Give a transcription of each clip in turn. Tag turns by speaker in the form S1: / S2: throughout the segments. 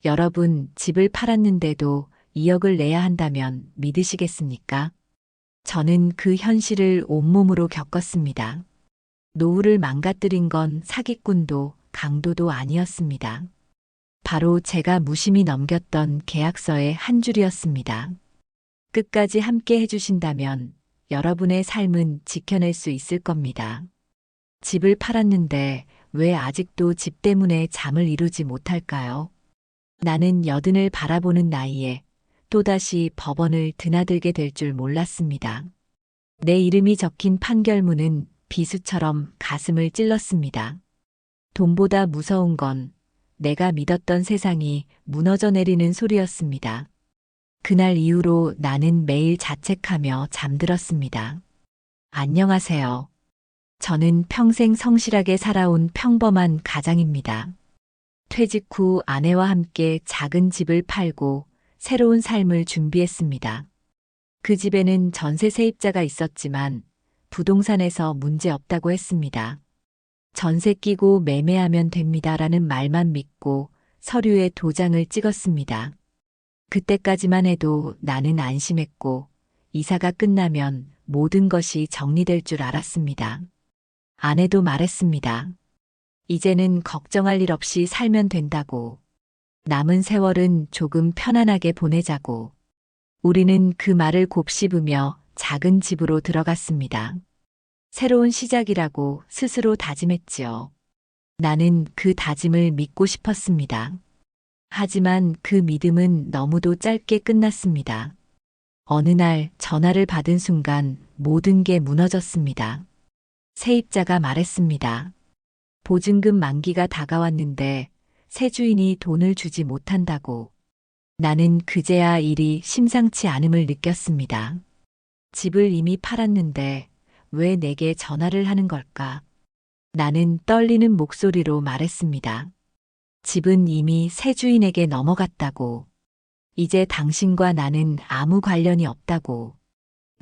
S1: 여러분, 집을 팔았는데도 2억을 내야 한다면 믿으시겠습니까? 저는 그 현실을 온몸으로 겪었습니다. 노후를 망가뜨린 건 사기꾼도 강도도 아니었습니다. 바로 제가 무심히 넘겼던 계약서의 한 줄이었습니다. 끝까지 함께 해주신다면 여러분의 삶은 지켜낼 수 있을 겁니다. 집을 팔았는데 왜 아직도 집 때문에 잠을 이루지 못할까요? 나는 여든을 바라보는 나이에 또다시 법원을 드나들게 될 줄 몰랐습니다. 내 이름이 적힌 판결문은 비수처럼 가슴을 찔렀습니다. 돈보다 무서운 건 내가 믿었던 세상이 무너져 내리는 소리였습니다. 그날 이후로 나는 매일 자책하며 잠들었습니다. 안녕하세요. 저는 평생 성실하게 살아온 평범한 가장입니다. 퇴직 후 아내와 함께 작은 집을 팔고 새로운 삶을 준비했습니다. 그 집에는 전세 세입자가 있었지만 부동산에서 문제 없다고 했습니다. 전세 끼고 매매하면 됩니다라는 말만 믿고 서류에 도장을 찍었습니다. 그때까지만 해도 나는 안심했고 이사가 끝나면 모든 것이 정리될 줄 알았습니다. 아내도 말했습니다. 이제는 걱정할 일 없이 살면 된다고. 남은 세월은 조금 편안하게 보내자고. 우리는 그 말을 곱씹으며 작은 집으로 들어갔습니다. 새로운 시작이라고 스스로 다짐했지요. 나는 그 다짐을 믿고 싶었습니다. 하지만 그 믿음은 너무도 짧게 끝났습니다. 어느 날 전화를 받은 순간 모든 게 무너졌습니다. 세입자가 말했습니다. 보증금 만기가 다가왔는데 새 주인이 돈을 주지 못한다고. 나는 그제야 일이 심상치 않음을 느꼈습니다. 집을 이미 팔았는데 왜 내게 전화를 하는 걸까? 나는 떨리는 목소리로 말했습니다. 집은 이미 새 주인에게 넘어갔다고. 이제 당신과 나는 아무 관련이 없다고.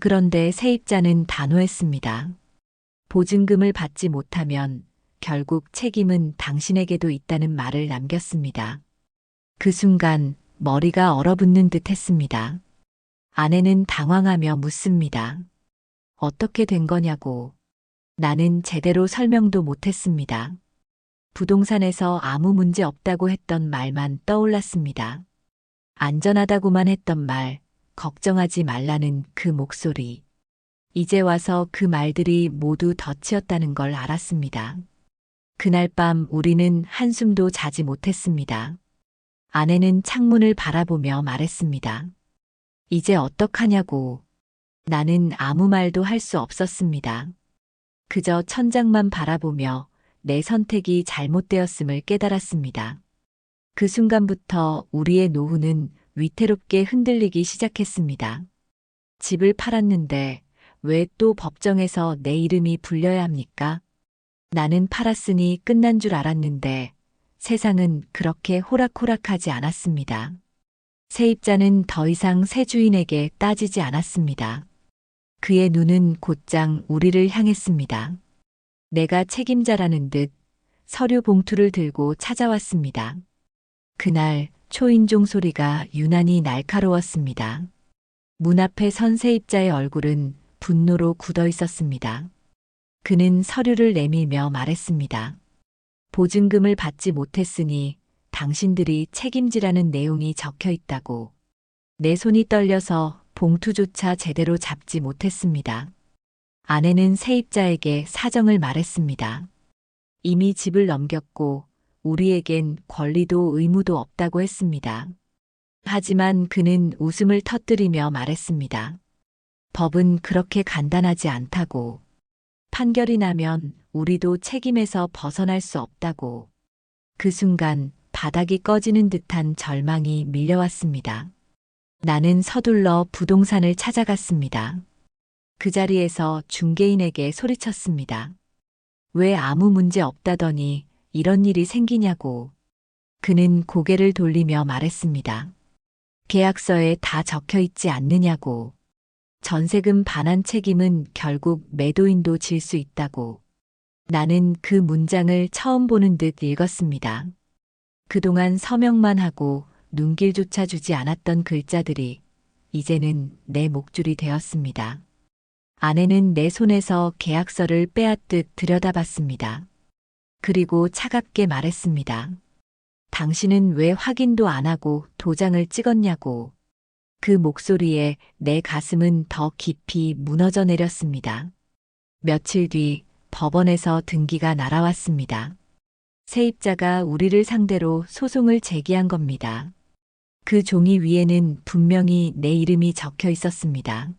S1: 그런데 세입자는 단호했습니다. 보증금을 받지 못하면 결국 책임은 당신에게도 있다는 말을 남겼습니다. 그 순간 머리가 얼어붙는 듯 했습니다. 아내는 당황하며 묻습니다. 어떻게 된 거냐고. 나는 제대로 설명도 못했습니다. 부동산에서 아무 문제 없다고 했던 말만 떠올랐습니다. 안전하다고만 했던 말, 걱정하지 말라는 그 목소리. 이제 와서 그 말들이 모두 덫이었다는 걸 알았습니다. 그날 밤 우리는 한숨도 자지 못했습니다. 아내는 창문을 바라보며 말했습니다. 이제 어떡하냐고. 나는 아무 말도 할 수 없었습니다. 그저 천장만 바라보며 내 선택이 잘못되었음을 깨달았습니다. 그 순간부터 우리의 노후는 위태롭게 흔들리기 시작했습니다. 집을 팔았는데 왜 또 법정에서 내 이름이 불려야 합니까? 나는 팔았으니 끝난 줄 알았는데 세상은 그렇게 호락호락하지 않았습니다. 세입자는 더 이상 새 주인에게 따지지 않았습니다. 그의 눈은 곧장 우리를 향했습니다. 내가 책임자라는 듯 서류 봉투를 들고 찾아왔습니다. 그날 초인종 소리가 유난히 날카로웠습니다. 문 앞에 선 세입자의 얼굴은 분노로 굳어 있었습니다. 그는 서류를 내밀며 말했습니다. 보증금을 받지 못했으니 당신들이 책임지라는 내용이 적혀 있다고. 내 손이 떨려서 봉투조차 제대로 잡지 못했습니다. 아내는 세입자에게 사정을 말했습니다. 이미 집을 넘겼고 우리에겐 권리도 의무도 없다고 했습니다. 하지만 그는 웃음을 터뜨리며 말했습니다. 법은 그렇게 간단하지 않다고. 판결이 나면 우리도 책임에서 벗어날 수 없다고. 그 순간 바닥이 꺼지는 듯한 절망이 밀려왔습니다. 나는 서둘러 부동산을 찾아갔습니다. 그 자리에서 중개인에게 소리쳤습니다. 왜 아무 문제 없다더니 이런 일이 생기냐고. 그는 고개를 돌리며 말했습니다. 계약서에 다 적혀 있지 않느냐고. 전세금 반환 책임은 결국 매도인도 질 수 있다고. 나는 그 문장을 처음 보는 듯 읽었습니다. 그동안 서명만 하고 눈길조차 주지 않았던 글자들이 이제는 내 목줄이 되었습니다. 아내는 내 손에서 계약서를 빼앗듯 들여다봤습니다. 그리고 차갑게 말했습니다. 당신은 왜 확인도 안 하고 도장을 찍었냐고. 그 목소리에 내 가슴은 더 깊이 무너져 내렸습니다. 며칠 뒤 법원에서 등기가 날아왔습니다. 세입자가 우리를 상대로 소송을 제기한 겁니다. 그 종이 위에는 분명히 내 이름이 적혀 있었습니다.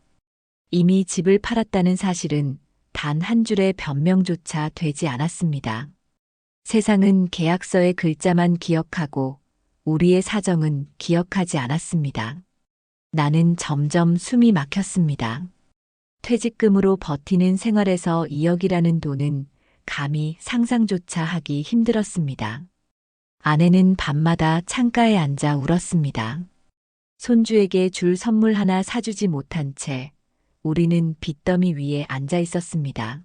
S1: 이미 집을 팔았다는 사실은 단 한 줄의 변명조차 되지 않았습니다. 세상은 계약서의 글자만 기억하고 우리의 사정은 기억하지 않았습니다. 나는 점점 숨이 막혔습니다. 퇴직금으로 버티는 생활에서 2억이라는 돈은 감히 상상조차 하기 힘들었습니다. 아내는 밤마다 창가에 앉아 울었습니다. 손주에게 줄 선물 하나 사주지 못한 채 우리는 빚더미 위에 앉아 있었습니다.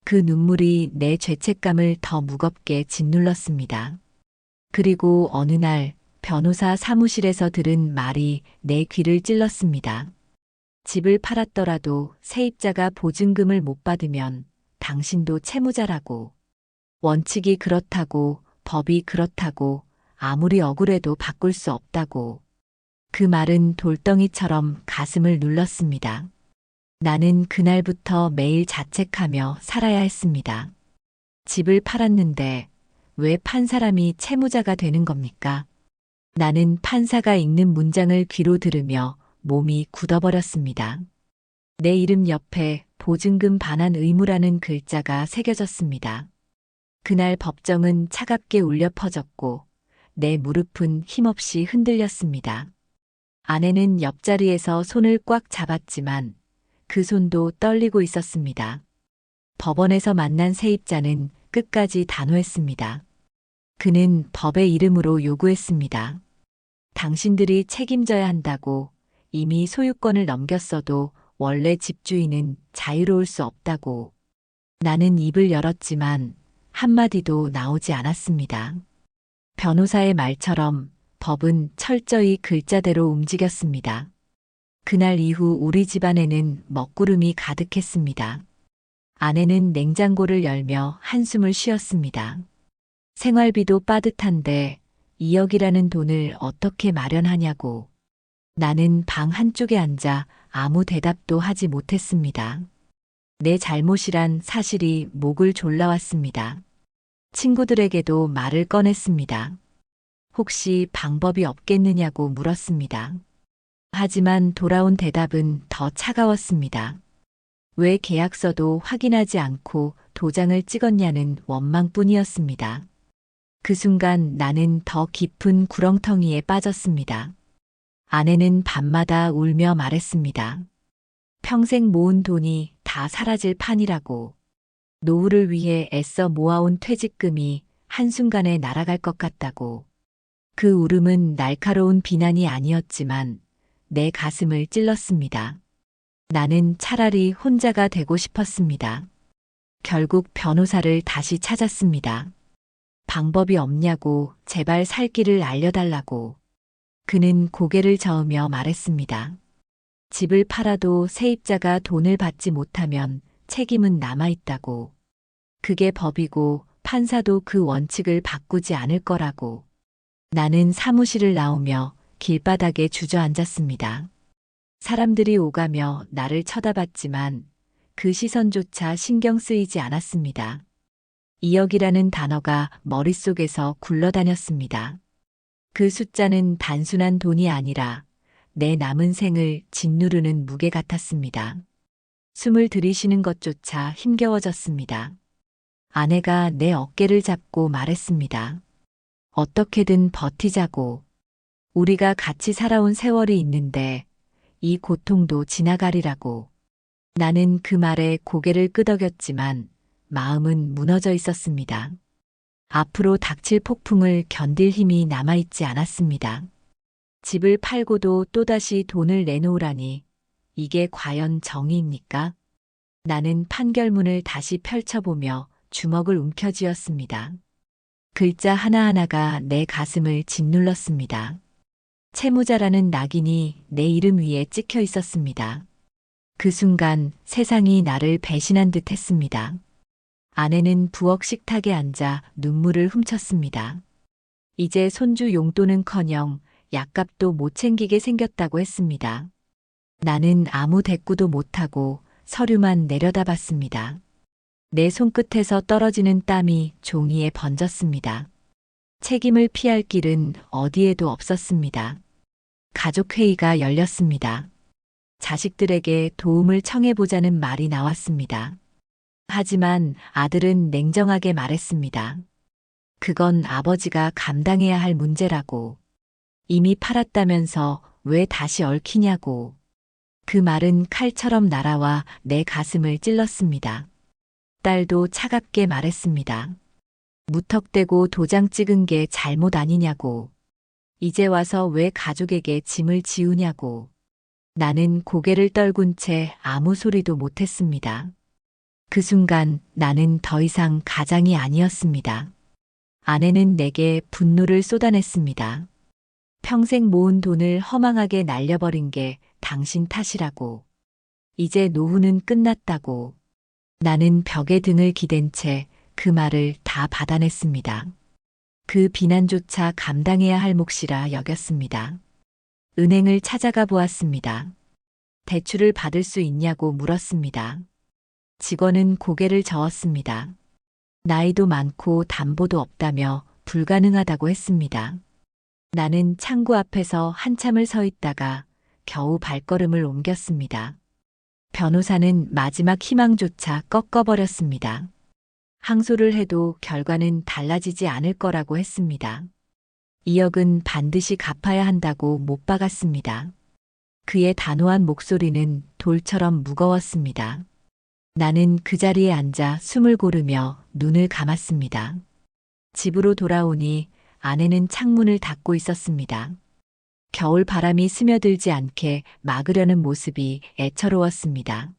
S1: 그 눈물이 내 죄책감을 더 무겁게 짓눌렀습니다. 그리고 어느 날 변호사 사무실에서 들은 말이 내 귀를 찔렀습니다. 집을 팔았더라도 세입자가 보증금을 못 받으면 당신도 채무자라고. 원칙이 그렇다고, 법이 그렇다고, 아무리 억울해도 바꿀 수 없다고. 그 말은 돌덩이처럼 가슴을 눌렀습니다. 나는 그날부터 매일 자책하며 살아야 했습니다. 집을 팔았는데 왜 판 사람이 채무자가 되는 겁니까? 나는 판사가 읽는 문장을 귀로 들으며 몸이 굳어버렸습니다. 내 이름 옆에 보증금 반환 의무라는 글자가 새겨졌습니다. 그날 법정은 차갑게 울려 퍼졌고 내 무릎은 힘없이 흔들렸습니다. 아내는 옆자리에서 손을 꽉 잡았지만 그 손도 떨리고 있었습니다. 법원에서 만난 세입자는 끝까지 단호했습니다. 그는 법의 이름으로 요구했습니다. 당신들이 책임져야 한다고. 이미 소유권을 넘겼어도 원래 집주인은 자유로울 수 없다고. 나는 입을 열었지만 한마디도 나오지 않았습니다. 변호사의 말처럼 법은 철저히 글자대로 움직였습니다. 그날 이후 우리 집안에는 먹구름이 가득했습니다. 아내는 냉장고를 열며 한숨을 쉬었습니다. 생활비도 빠듯한데 2억이라는 돈을 어떻게 마련하냐고. 나는 방 한쪽에 앉아 아무 대답도 하지 못했습니다. 내 잘못이란 사실이 목을 졸라왔습니다. 친구들에게도 말을 꺼냈습니다. 혹시 방법이 없겠느냐고 물었습니다. 하지만 돌아온 대답은 더 차가웠습니다. 왜 계약서도 확인하지 않고 도장을 찍었냐는 원망뿐이었습니다. 그 순간 나는 더 깊은 구렁텅이에 빠졌습니다. 아내는 밤마다 울며 말했습니다. 평생 모은 돈이 다 사라질 판이라고. 노후를 위해 애써 모아온 퇴직금이 한순간에 날아갈 것 같다고. 그 울음은 날카로운 비난이 아니었지만 내 가슴을 찔렀습니다. 나는 차라리 혼자가 되고 싶었습니다. 결국 변호사를 다시 찾았습니다. 방법이 없냐고, 제발 살 길을 알려달라고. 그는 고개를 저으며 말했습니다. 집을 팔아도 세입자가 돈을 받지 못하면 책임은 남아있다고. 그게 법이고 판사도 그 원칙을 바꾸지 않을 거라고. 나는 사무실을 나오며 길바닥에 주저앉았습니다. 사람들이 오가며 나를 쳐다봤지만 그 시선조차 신경 쓰이지 않았습니다. 2억이라는 단어가 머릿속에서 굴러다녔습니다. 그 숫자는 단순한 돈이 아니라 내 남은 생을 짓누르는 무게 같았습니다. 숨을 들이쉬는 것조차 힘겨워졌습니다. 아내가 내 어깨를 잡고 말했습니다. 어떻게든 버티자고. 우리가 같이 살아온 세월이 있는데 이 고통도 지나가리라고. 나는 그 말에 고개를 끄덕였지만 마음은 무너져 있었습니다. 앞으로 닥칠 폭풍을 견딜 힘이 남아있지 않았습니다. 집을 팔고도 또다시 돈을 내놓으라니 이게 과연 정의입니까? 나는 판결문을 다시 펼쳐보며 주먹을 움켜쥐었습니다. 글자 하나하나가 내 가슴을 짓눌렀습니다. 채무자라는 낙인이 내 이름 위에 찍혀 있었습니다. 그 순간 세상이 나를 배신한 듯 했습니다. 아내는 부엌 식탁에 앉아 눈물을 훔쳤습니다. 이제 손주 용돈은커녕 약값도 못 챙기게 생겼다고 했습니다. 나는 아무 대꾸도 못하고 서류만 내려다봤습니다. 내 손끝에서 떨어지는 땀이 종이에 번졌습니다. 책임을 피할 길은 어디에도 없었습니다. 가족회의가 열렸습니다. 자식들에게 도움을 청해보자는 말이 나왔습니다. 하지만 아들은 냉정하게 말했습니다. 그건 아버지가 감당해야 할 문제라고. 이미 팔았다면서 왜 다시 얽히냐고. 그 말은 칼처럼 날아와 내 가슴을 찔렀습니다. 딸도 차갑게 말했습니다. 무턱대고 도장 찍은 게 잘못 아니냐고. 이제 와서 왜 가족에게 짐을 지우냐고. 나는 고개를 떨군 채 아무 소리도 못했습니다. 그 순간 나는 더 이상 가장이 아니었습니다. 아내는 내게 분노를 쏟아냈습니다. 평생 모은 돈을 허망하게 날려버린 게 당신 탓이라고. 이제 노후는 끝났다고. 나는 벽에 등을 기댄 채 그 말을 다 받아냈습니다. 그 비난조차 감당해야 할 몫이라 여겼습니다. 은행을 찾아가 보았습니다. 대출을 받을 수 있냐고 물었습니다. 직원은 고개를 저었습니다. 나이도 많고 담보도 없다며 불가능하다고 했습니다. 나는 창구 앞에서 한참을 서 있다가 겨우 발걸음을 옮겼습니다. 변호사는 마지막 희망조차 꺾어버렸습니다. 항소를 해도 결과는 달라지지 않을 거라고 했습니다. 2억은 반드시 갚아야 한다고 못 박았습니다. 그의 단호한 목소리는 돌처럼 무거웠습니다. 나는 그 자리에 앉아 숨을 고르며 눈을 감았습니다. 집으로 돌아오니 아내는 창문을 닫고 있었습니다. 겨울 바람이 스며들지 않게 막으려는 모습이 애처로웠습니다.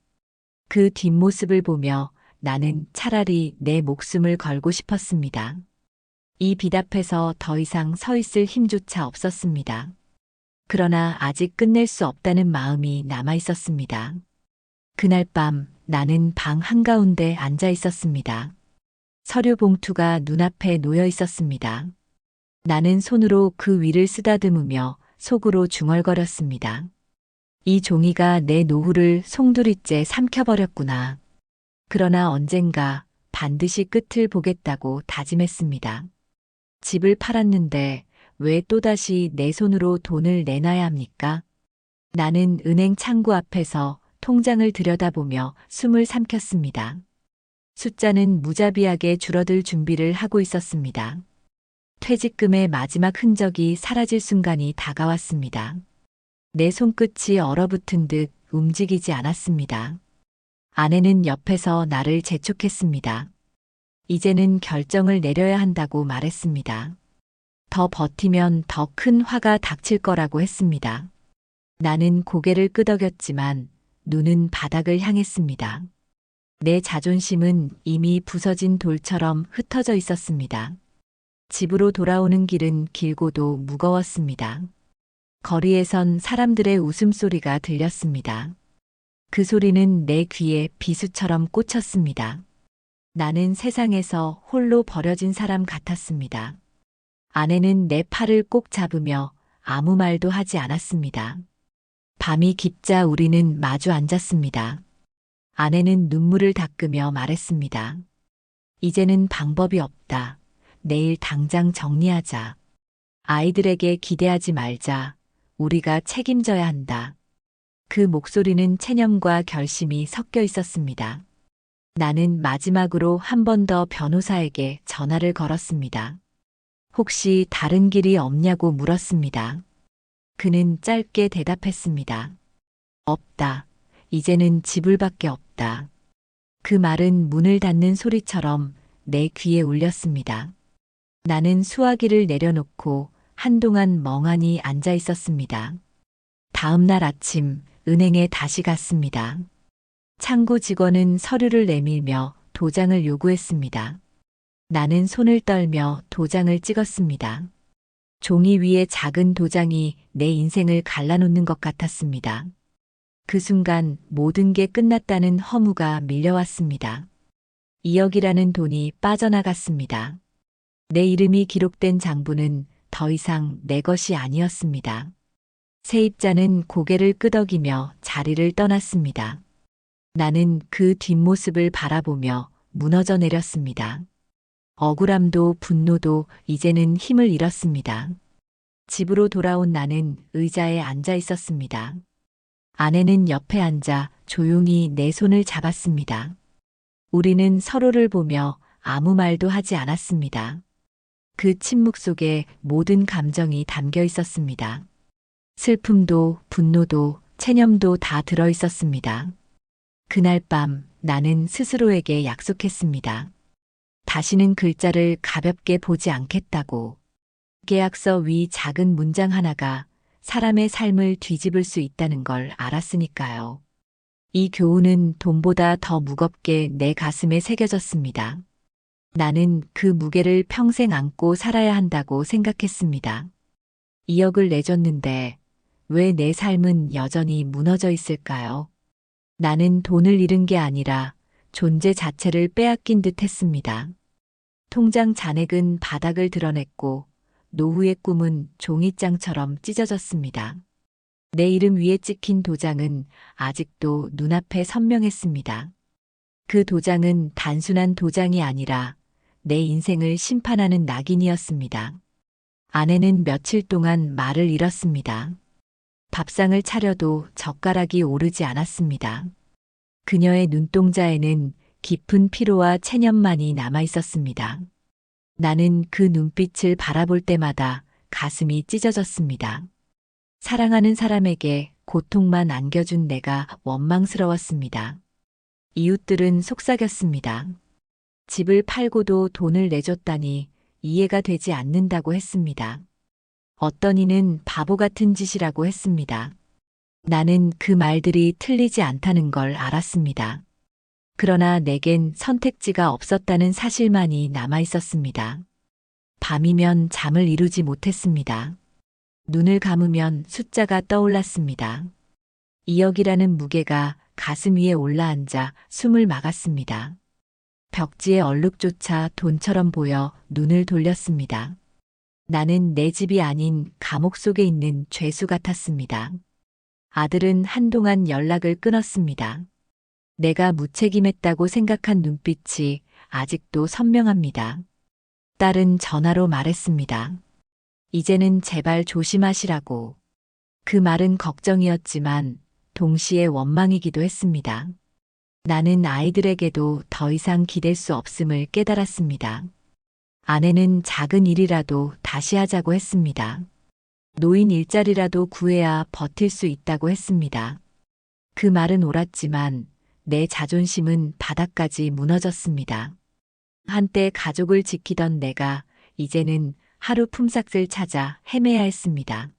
S1: 그 뒷모습을 보며 나는 차라리 내 목숨을 걸고 싶었습니다. 이 빚 앞에서 더 이상 서 있을 힘조차 없었습니다. 그러나 아직 끝낼 수 없다는 마음이 남아 있었습니다. 그날 밤 나는 방 한가운데 앉아 있었습니다. 서류 봉투가 눈앞에 놓여 있었습니다. 나는 손으로 그 위를 쓰다듬으며 속으로 중얼거렸습니다. 이 종이가 내 노후를 송두리째 삼켜버렸구나. 그러나 언젠가 반드시 끝을 보겠다고 다짐했습니다. 집을 팔았는데 왜 또다시 내 손으로 돈을 내놔야 합니까? 나는 은행 창구 앞에서 통장을 들여다보며 숨을 삼켰습니다. 숫자는 무자비하게 줄어들 준비를 하고 있었습니다. 퇴직금의 마지막 흔적이 사라질 순간이 다가왔습니다. 내 손끝이 얼어붙은 듯 움직이지 않았습니다. 아내는 옆에서 나를 재촉했습니다. 이제는 결정을 내려야 한다고 말했습니다. 더 버티면 더 큰 화가 닥칠 거라고 했습니다. 나는 고개를 끄덕였지만 눈은 바닥을 향했습니다. 내 자존심은 이미 부서진 돌처럼 흩어져 있었습니다. 집으로 돌아오는 길은 길고도 무거웠습니다. 거리에선 사람들의 웃음소리가 들렸습니다. 그 소리는 내 귀에 비수처럼 꽂혔습니다. 나는 세상에서 홀로 버려진 사람 같았습니다. 아내는 내 팔을 꼭 잡으며 아무 말도 하지 않았습니다. 밤이 깊자 우리는 마주 앉았습니다. 아내는 눈물을 닦으며 말했습니다. 이제는 방법이 없다. 내일 당장 정리하자. 아이들에게 기대하지 말자. 우리가 책임져야 한다. 그 목소리는 체념과 결심이 섞여 있었습니다. 나는 마지막으로 한 번 더 변호사에게 전화를 걸었습니다. 혹시 다른 길이 없냐고 물었습니다. 그는 짧게 대답했습니다. 없다. 이제는 지불밖에 없다. 그 말은 문을 닫는 소리처럼 내 귀에 울렸습니다. 나는 수화기를 내려놓고 한동안 멍하니 앉아 있었습니다. 다음 날 아침 은행에 다시 갔습니다. 창구 직원은 서류를 내밀며 도장을 요구했습니다. 나는 손을 떨며 도장을 찍었습니다. 종이 위에 작은 도장이 내 인생을 갈라놓는 것 같았습니다. 그 순간 모든 게 끝났다는 허무가 밀려왔습니다. 2억이라는 돈이 빠져나갔습니다. 내 이름이 기록된 장부는 더 이상 내 것이 아니었습니다. 세입자는 고개를 끄덕이며 자리를 떠났습니다. 나는 그 뒷모습을 바라보며 무너져 내렸습니다. 억울함도 분노도 이제는 힘을 잃었습니다. 집으로 돌아온 나는 의자에 앉아 있었습니다. 아내는 옆에 앉아 조용히 내 손을 잡았습니다. 우리는 서로를 보며 아무 말도 하지 않았습니다. 그 침묵 속에 모든 감정이 담겨 있었습니다. 슬픔도 분노도 체념도 다 들어 있었습니다. 그날 밤 나는 스스로에게 약속했습니다. 다시는 글자를 가볍게 보지 않겠다고. 계약서 위 작은 문장 하나가 사람의 삶을 뒤집을 수 있다는 걸 알았으니까요. 이 교훈은 돈보다 더 무겁게 내 가슴에 새겨졌습니다. 나는 그 무게를 평생 안고 살아야 한다고 생각했습니다. 2억을 내줬는데 왜 내 삶은 여전히 무너져 있을까요? 나는 돈을 잃은 게 아니라 존재 자체를 빼앗긴 듯 했습니다. 통장 잔액은 바닥을 드러냈고 노후의 꿈은 종이장처럼 찢어졌습니다. 내 이름 위에 찍힌 도장은 아직도 눈앞에 선명했습니다. 그 도장은 단순한 도장이 아니라 내 인생을 심판하는 낙인이었습니다. 아내는 며칠 동안 말을 잃었습니다. 밥상을 차려도 젓가락이 오르지 않았습니다. 그녀의 눈동자에는 깊은 피로와 체념만이 남아 있었습니다. 나는 그 눈빛을 바라볼 때마다 가슴이 찢어졌습니다. 사랑하는 사람에게 고통만 안겨준 내가 원망스러웠습니다. 이웃들은 속삭였습니다. 집을 팔고도 돈을 내줬다니 이해가 되지 않는다고 했습니다. 어떤 이는 바보 같은 짓이라고 했습니다. 나는 그 말들이 틀리지 않다는 걸 알았습니다. 그러나 내겐 선택지가 없었다는 사실만이 남아 있었습니다. 밤이면 잠을 이루지 못했습니다. 눈을 감으면 숫자가 떠올랐습니다. 2억이라는 무게가 가슴 위에 올라앉아 숨을 막았습니다. 벽지의 얼룩조차 돈처럼 보여 눈을 돌렸습니다. 나는 내 집이 아닌 감옥 속에 있는 죄수 같았습니다. 아들은 한동안 연락을 끊었습니다. 내가 무책임했다고 생각한 눈빛이 아직도 선명합니다. 딸은 전화로 말했습니다. 이제는 제발 조심하시라고. 그 말은 걱정이었지만 동시에 원망이기도 했습니다. 나는 아이들에게도 더 이상 기댈 수 없음을 깨달았습니다. 아내는 작은 일이라도 다시 하자고 했습니다. 노인 일자리라도 구해야 버틸 수 있다고 했습니다. 그 말은 옳았지만 내 자존심은 바닥까지 무너졌습니다. 한때 가족을 지키던 내가 이제는 하루 품삯을 찾아 헤매야 했습니다.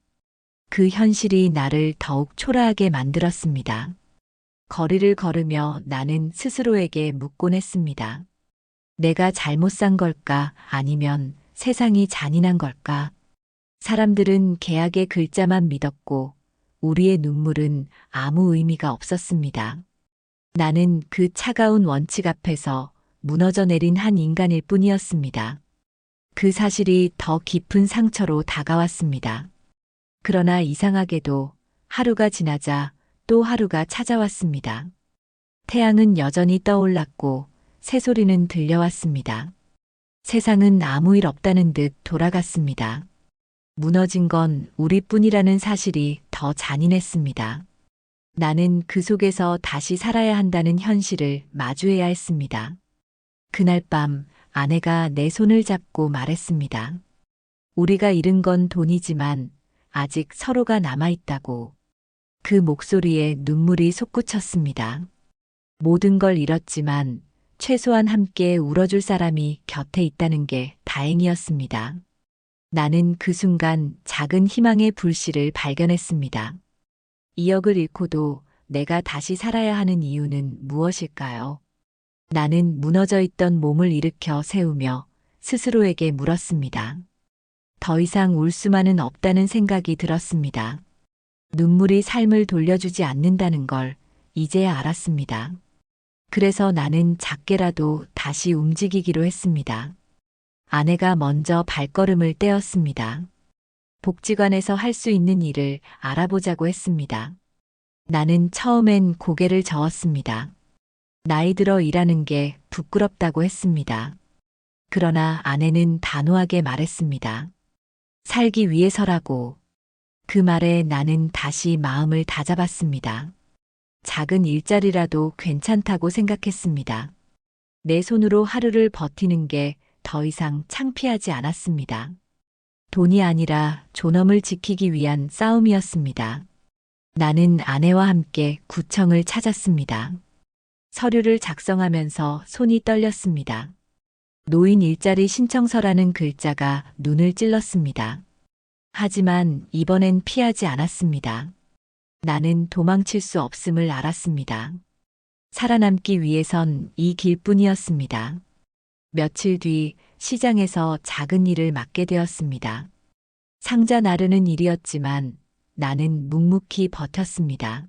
S1: 그 현실이 나를 더욱 초라하게 만들었습니다. 거리를 걸으며 나는 스스로에게 묻곤 했습니다. 내가 잘못 산 걸까? 아니면 세상이 잔인한 걸까? 사람들은 계약의 글자만 믿었고 우리의 눈물은 아무 의미가 없었습니다. 나는 그 차가운 원칙 앞에서 무너져 내린 한 인간일 뿐이었습니다. 그 사실이 더 깊은 상처로 다가왔습니다. 그러나 이상하게도 하루가 지나자 또 하루가 찾아왔습니다. 태양은 여전히 떠올랐고 새소리는 들려왔습니다. 세상은 아무 일 없다는 듯 돌아갔습니다. 무너진 건 우리뿐이라는 사실이 더 잔인했습니다. 나는 그 속에서 다시 살아야 한다는 현실을 마주해야 했습니다. 그날 밤 아내가 내 손을 잡고 말했습니다. 우리가 잃은 건 돈이지만 아직 서로가 남아있다고. 그 목소리에 눈물이 솟구쳤습니다. 모든 걸 잃었지만 최소한 함께 울어줄 사람이 곁에 있다는 게 다행이었습니다. 나는 그 순간 작은 희망의 불씨를 발견했습니다. 2억을 잃고도 내가 다시 살아야 하는 이유는 무엇일까요? 나는 무너져 있던 몸을 일으켜 세우며 스스로에게 물었습니다. 더 이상 울 수만은 없다는 생각이 들었습니다. 눈물이 삶을 돌려주지 않는다는 걸 이제야 알았습니다. 그래서 나는 작게라도 다시 움직이기로 했습니다. 아내가 먼저 발걸음을 떼었습니다. 복지관에서 할 수 있는 일을 알아보자고 했습니다. 나는 처음엔 고개를 저었습니다. 나이 들어 일하는 게 부끄럽다고 했습니다. 그러나 아내는 단호하게 말했습니다. 살기 위해서라고. 그 말에 나는 다시 마음을 다잡았습니다. 작은 일자리라도 괜찮다고 생각했습니다. 내 손으로 하루를 버티는 게 더 이상 창피하지 않았습니다. 돈이 아니라 존엄을 지키기 위한 싸움이었습니다. 나는 아내와 함께 구청을 찾았습니다. 서류를 작성하면서 손이 떨렸습니다. 노인 일자리 신청서라는 글자가 눈을 찔렀습니다. 하지만 이번엔 피하지 않았습니다. 나는 도망칠 수 없음을 알았습니다. 살아남기 위해선 이 길뿐이었습니다. 며칠 뒤 시장에서 작은 일을 맡게 되었습니다. 상자 나르는 일이었지만 나는 묵묵히 버텼습니다.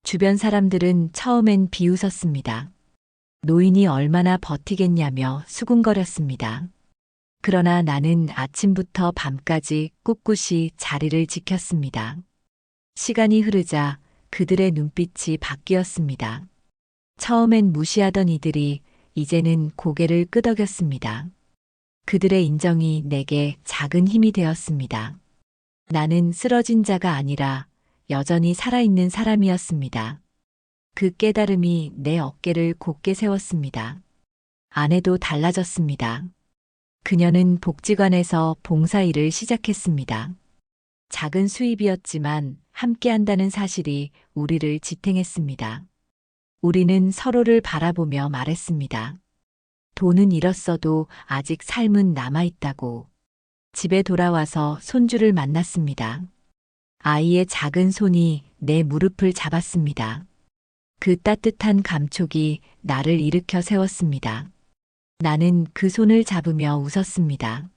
S1: 주변 사람들은 처음엔 비웃었습니다. 노인이 얼마나 버티겠냐며 수군거렸습니다. 그러나 나는 아침부터 밤까지 꿋꿋이 자리를 지켰습니다. 시간이 흐르자 그들의 눈빛이 바뀌었습니다. 처음엔 무시하던 이들이 이제는 고개를 끄덕였습니다. 그들의 인정이 내게 작은 힘이 되었습니다. 나는 쓰러진 자가 아니라 여전히 살아있는 사람이었습니다. 그 깨달음이 내 어깨를 곧게 세웠습니다. 아내도 달라졌습니다. 그녀는 복지관에서 봉사일을 시작했습니다. 작은 수입이었지만 함께한다는 사실이 우리를 지탱했습니다. 우리는 서로를 바라보며 말했습니다. 돈은 잃었어도 아직 삶은 남아있다고. 집에 돌아와서 손주를 만났습니다. 아이의 작은 손이 내 무릎을 잡았습니다. 그 따뜻한 감촉이 나를 일으켜 세웠습니다. 나는 그 손을 잡으며 웃었습니다.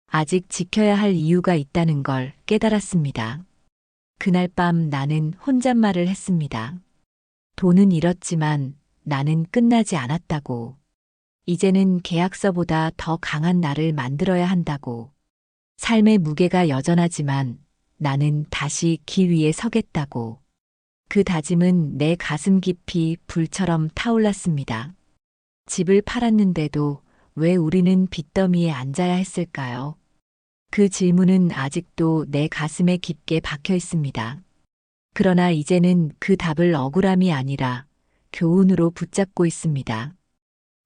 S1: 아직 지켜야 할 이유가 있다는 걸 깨달았습니다. 그날 밤 나는 혼잣말을 했습니다. 돈은 잃었지만 나는 끝나지 않았다고. 이제는 계약서보다 더 강한 나를 만들어야 한다고. 삶의 무게가 여전하지만 나는 다시 길 위에 서겠다고. 그 다짐은 내 가슴 깊이 불처럼 타올랐습니다. 집을 팔았는데도 왜 우리는 빚더미에 앉아야 했을까요? 그 질문은 아직도 내 가슴에 깊게 박혀 있습니다. 그러나 이제는 그 답을 억울함이 아니라 교훈으로 붙잡고 있습니다.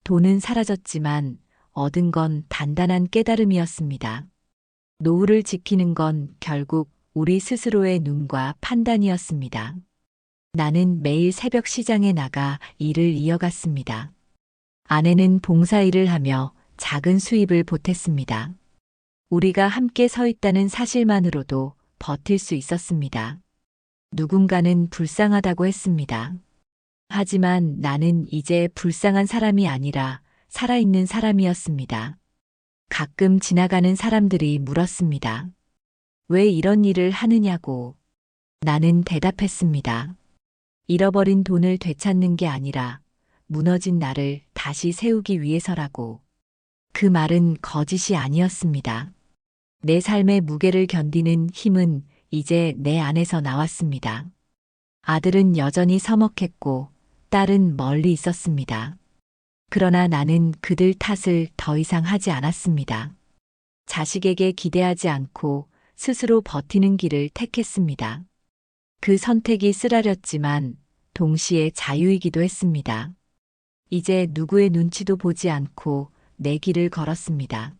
S1: 돈은 사라졌지만 얻은 건 단단한 깨달음이었습니다. 노후를 지키는 건 결국 우리 스스로의 눈과 판단이었습니다. 나는 매일 새벽 시장에 나가 일을 이어갔습니다. 아내는 봉사일을 하며 작은 수입을 보탰습니다. 우리가 함께 서 있다는 사실만으로도 버틸 수 있었습니다. 누군가는 불쌍하다고 했습니다. 하지만 나는 이제 불쌍한 사람이 아니라 살아있는 사람이었습니다. 가끔 지나가는 사람들이 물었습니다. 왜 이런 일을 하느냐고. 나는 대답했습니다. 잃어버린 돈을 되찾는 게 아니라 무너진 나를 다시 세우기 위해서라고. 그 말은 거짓이 아니었습니다. 내 삶의 무게를 견디는 힘은 이제 내 안에서 나왔습니다. 아들은 여전히 서먹했고 딸은 멀리 있었습니다. 그러나 나는 그들 탓을 더 이상 하지 않았습니다. 자식에게 기대하지 않고 스스로 버티는 길을 택했습니다. 그 선택이 쓰라렸지만 동시에 자유이기도 했습니다. 이제 누구의 눈치도 보지 않고 내 길을 걸었습니다.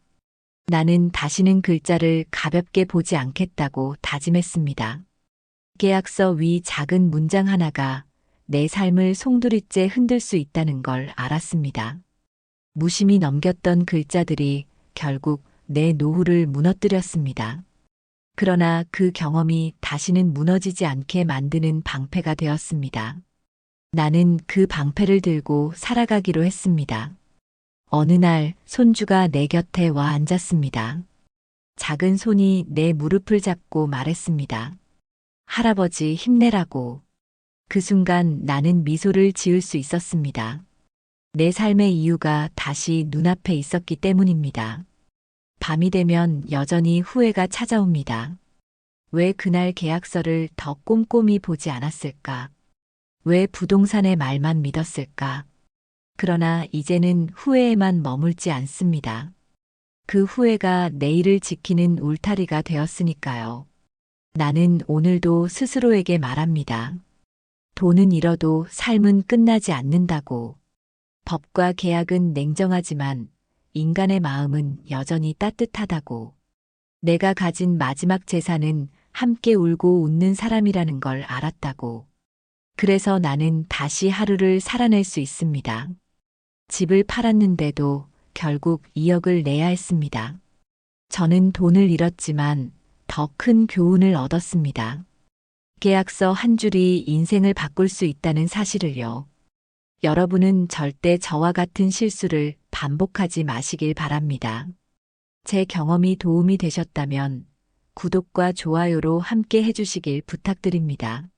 S1: 나는 다시는 글자를 가볍게 보지 않겠다고 다짐했습니다. 계약서 위 작은 문장 하나가 내 삶을 송두리째 흔들 수 있다는 걸 알았습니다. 무심히 넘겼던 글자들이 결국 내 노후를 무너뜨렸습니다. 그러나 그 경험이 다시는 무너지지 않게 만드는 방패가 되었습니다. 나는 그 방패를 들고 살아가기로 했습니다. 어느 날 손주가 내 곁에 와 앉았습니다. 작은 손이 내 무릎을 잡고 말했습니다. 할아버지 힘내라고. 그 순간 나는 미소를 지을 수 있었습니다. 내 삶의 이유가 다시 눈앞에 있었기 때문입니다. 밤이 되면 여전히 후회가 찾아옵니다. 왜 그날 계약서를 더 꼼꼼히 보지 않았을까? 왜 부동산의 말만 믿었을까? 그러나 이제는 후회에만 머물지 않습니다. 그 후회가 내일을 지키는 울타리가 되었으니까요. 나는 오늘도 스스로에게 말합니다. 돈은 잃어도 삶은 끝나지 않는다고. 법과 계약은 냉정하지만 인간의 마음은 여전히 따뜻하다고. 내가 가진 마지막 재산은 함께 울고 웃는 사람이라는 걸 알았다고. 그래서 나는 다시 하루를 살아낼 수 있습니다. 집을 팔았는데도 결국 2억을 내야 했습니다. 저는 돈을 잃었지만 더 큰 교훈을 얻었습니다. 계약서 한 줄이 인생을 바꿀 수 있다는 사실을요. 여러분은 절대 저와 같은 실수를 반복하지 마시길 바랍니다. 제 경험이 도움이 되셨다면 구독과 좋아요로 함께 해주시길 부탁드립니다.